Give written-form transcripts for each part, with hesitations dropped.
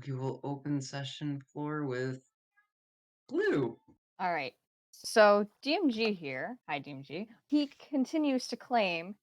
We will open session floor with Blue. All right. So DMG here, hi DMG, he continues to claim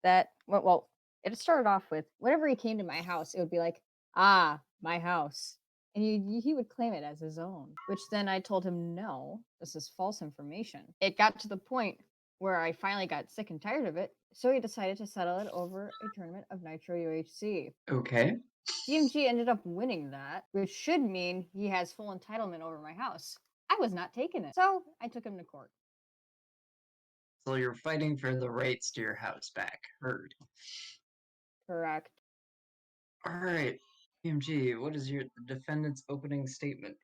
that, well, it started off with whenever he came to my house, it would be like, my house. And he would claim it as his own, which then I told him, no, this is false information. It got to the point where I finally got sick and tired of it. So he decided to settle it over a tournament of Nitro UHC. Okay. DMG ended up winning that, which should mean he has full entitlement over my house. I was not taking it. So I took him to court. So you're fighting for the rights to your house back. Heard. Correct. Alright. DMG, what is your defendant's opening statement?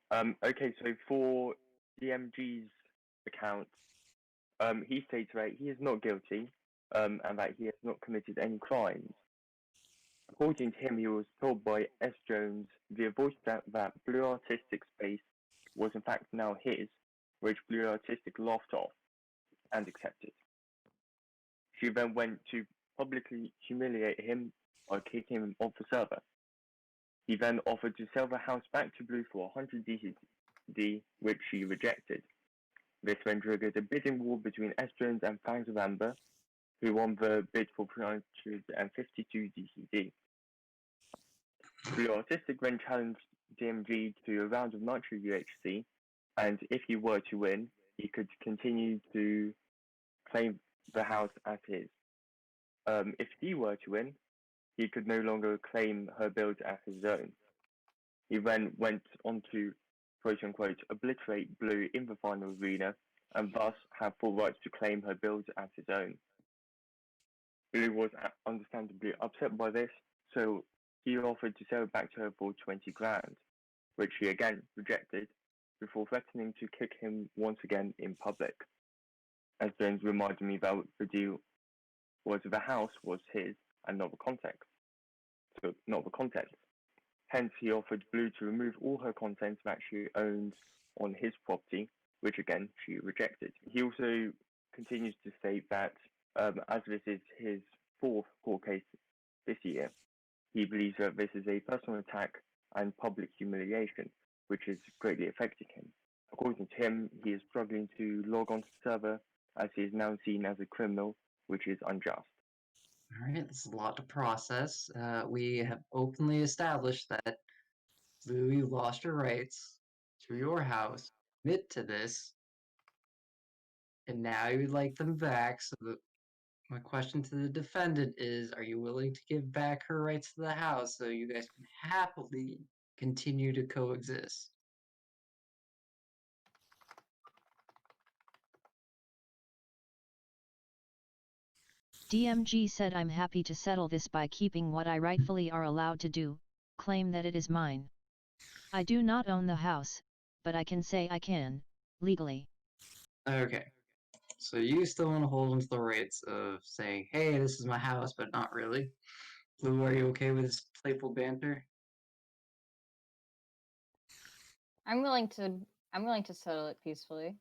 Okay, so for DMG's account, he states that he is not guilty, and that he has not committed any crimes. According to him, he was told by S. Jones via voice chat that Blue Artistic Space was in fact now his, which Blue Artistic laughed off and accepted. She then went to publicly humiliate him by kicking him off the server. He then offered to sell the house back to Blue for 100 DCD, which she rejected. This then triggered a bidding war between S. Jones and Fangs of Amber, who won the bid for 352 DCD. Blue Artistic then challenged DMG to a round of Nitro UHC, and if he were to win, he could continue to claim the house as his. If he were to win, he could no longer claim her build as his own. He then went on to, quote unquote, obliterate Blue in the final arena and thus have full rights to claim her build as his own. Blue was understandably upset by this, so he offered to sell it back to her for 20 grand, which she again rejected, before threatening to kick him once again in public. As Jones reminded me that the deal was the house was his and not the context. So not the content. Hence, he offered Blue to remove all her content that she owned on his property, which again she rejected. He also continues to state that as this is his fourth court case this year, he believes that this is a personal attack and public humiliation, which is greatly affecting him. According to him, he is struggling to log onto the server as he is now seen as a criminal, which is unjust. Alright, this is a lot to process. We have openly established that Blue, you lost your rights to your house. Admit to this. And now you'd like them back, so my question to the defendant is, are you willing to give back her rights to the house so you guys can happily continue to coexist? DMG said I'm happy to settle this by keeping what I rightfully are allowed to do, claim that it is mine. I do not own the house, but I can say I can, legally. Okay. So you still want to hold on to the rights of saying, hey, this is my house, but not really. Blue, are you okay with this playful banter? I'm willing to settle it peacefully.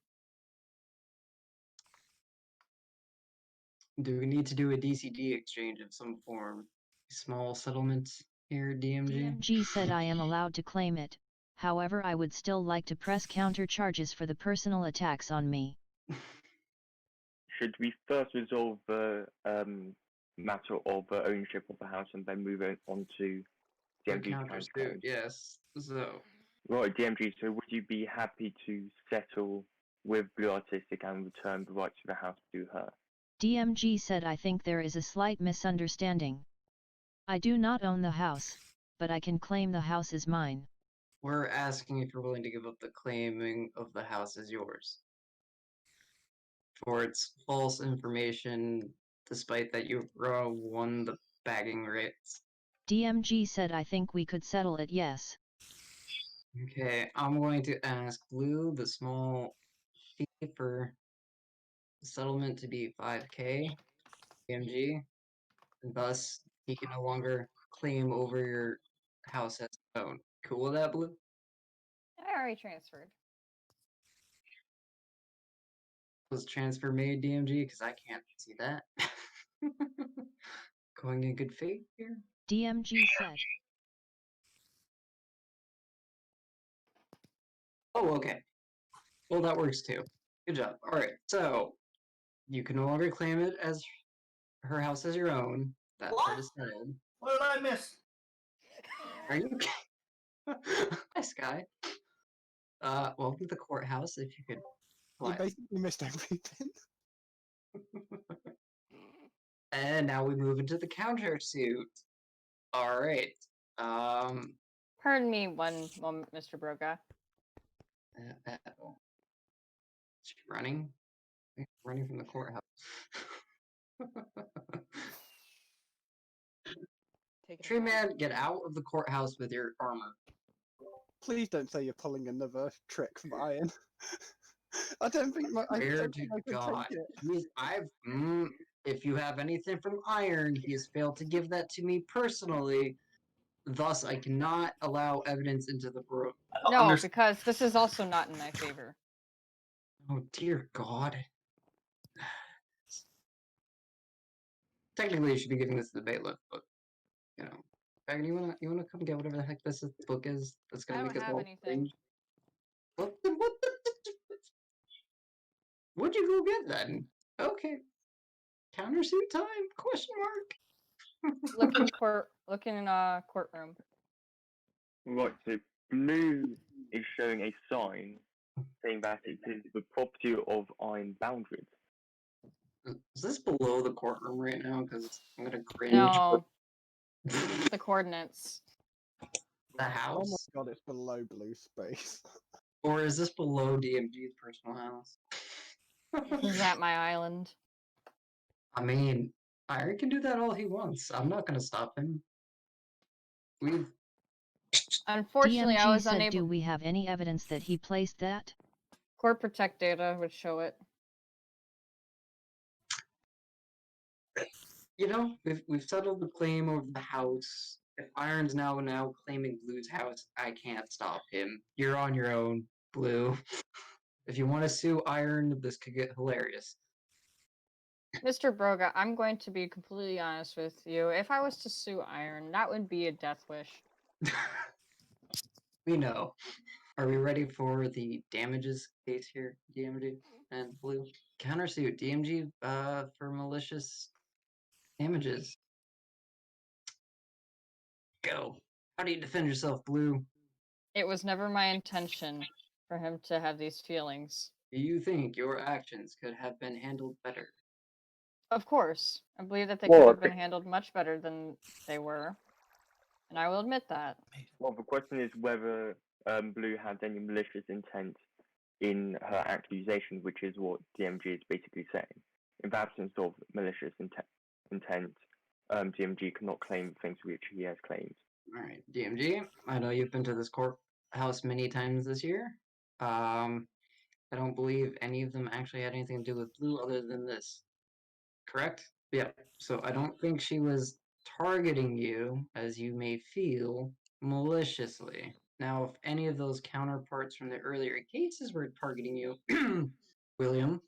Do we need to do a DCD exchange of some form? Small settlement here, DMG? DMG said I am allowed to claim it, however I would still like to press counter charges for the personal attacks on me. Should we first resolve the matter of the ownership of the house and then move on to DMG's Countersuit, yes. So, Right, DMG, so would you be happy to settle with Blue Artistic and return the rights to the house to her? DMG said I think there is a slight misunderstanding. I do not own the house, but I can claim the house is mine. we're asking if you're willing to give up the claiming of the house as yours. For its false information, despite that you won the bagging rights. DMG said I think we could settle it, yes. Okay, I'm going to ask Blue the small fee for settlement to be 5K DMG, and thus he can no longer claim over your house as his own. Cool with that, Blue? I already transferred. Was transfer made, DMG? Because I can't see that. Going in good faith here? DMG said. Oh, okay. Well, that works too. Good job. All right, so you can no longer claim it as her house as your own. That part is settled. What did I miss? Are you okay? Hi, Sky. Welcome to the courthouse. If you could You quiet. basically missed everything. And now we move into the countersuit. All right. Um. Pardon me one moment, Mr. Broga. Uh-oh. Is she running? Running from the courthouse. Take it Tree apart. man, get out of the courthouse with your armor. Please don't say you're pulling another trick from Iron. I don't think I Swear don't to think I can God. take it. If you have anything from Iron, he has failed to give that to me personally. Thus, I cannot allow evidence into the room. No, because this is also not in my favor. Oh dear God. Technically, you should be giving this to the bailiff, but you know. Dragon, you wanna come get whatever the heck this book is that's I gonna don't make us have all anything. cringe? What'd you go get then? Okay. Countersuit time? Question mark. Look in courtroom. Right, so blue is showing a sign saying that it is the property of Iron Boundaries. Is this below the courtroom right now? Because I'm gonna cringe. No, the coordinates. The Oh my house? god, it's below blue space. Or is this below DMG's personal house? This is at my island. I mean, Iron can do that all he wants. I'm not gonna stop him. We've Unfortunately, I DMG was said, unable. do we have any evidence that he placed that? Court Protect data would show it. we've settled the claim over the house. If Iron's now claiming Blue's house, I can't stop him. You're on your own, Blue. If you want to sue Iron, this could get hilarious. Mr. Broga, I'm going to be completely honest with you. If I was to sue Iron, that would be a death wish. We know. Are we ready for the damages case here, DMG and Blue? Countersuit, DMG for malicious damages. Go. How do you defend yourself, Blue? It was never my intention for him to have these feelings. Do you think your actions could have been handled better? Of course. I believe that they Well, could have been okay. handled much better than they were. And I will admit that. Well, the question is whether Blue had any malicious intent in her accusation, which is what DMG is basically saying. In the absence of malicious intent, DMG cannot claim things which he has claimed. All right, DMG. I know you've been to this courthouse many times this year. I don't believe any of them actually had anything to do with Blue other than this. Correct? Yeah. So I don't think she was targeting you, as you may feel, maliciously. Now, if any of those counterparts from the earlier cases were targeting you, William,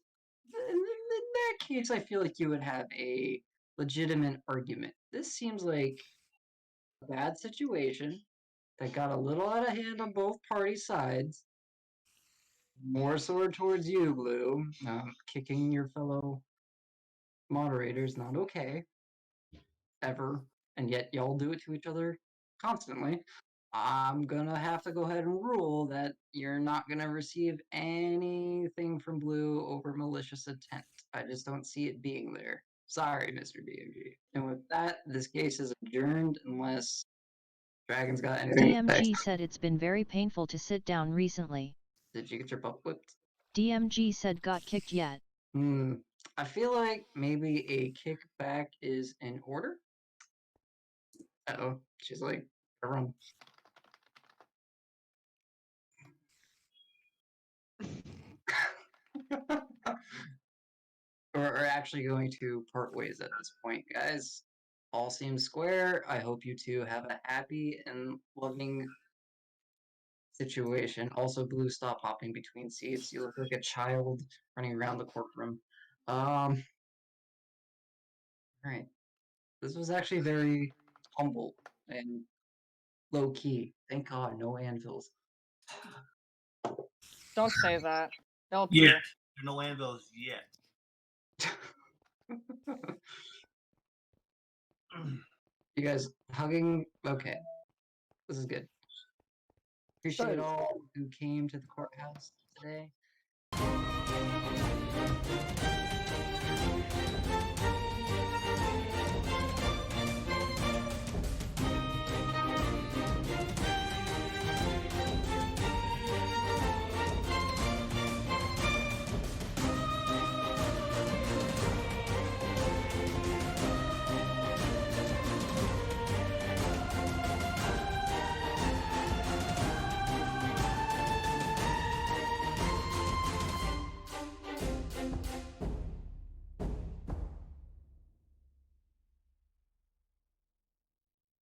in that case, I feel like you would have a legitimate argument. This seems like a bad situation that got a little out of hand on both party sides. More so towards you, Blue. Kicking your fellow moderator is not okay. Ever. And yet y'all do it to each other constantly. I'm gonna have to go ahead and rule that you're not gonna receive anything from Blue over malicious intent. I just don't see it being there. Sorry, Mr. DMG. And with that, this case is adjourned unless Dragon's got anything to say. DMG said it's been very painful to sit down recently. Did you get your butt whipped? DMG said got kicked yet. I feel like maybe a kickback is in order. Uh-oh. She's like, run. We're actually going to part ways at this point, guys. All seems square. I hope you two have a happy and loving situation. Also, Blue, stop hopping between seats. You look like a child running around the courtroom. All right. This was actually very humble and low key. Thank God, no anvils. Don't say that. They'll Yet. too. There are no anvils yet. You guys hugging? Okay. This is good. Appreciate So- all who came to the courthouse today.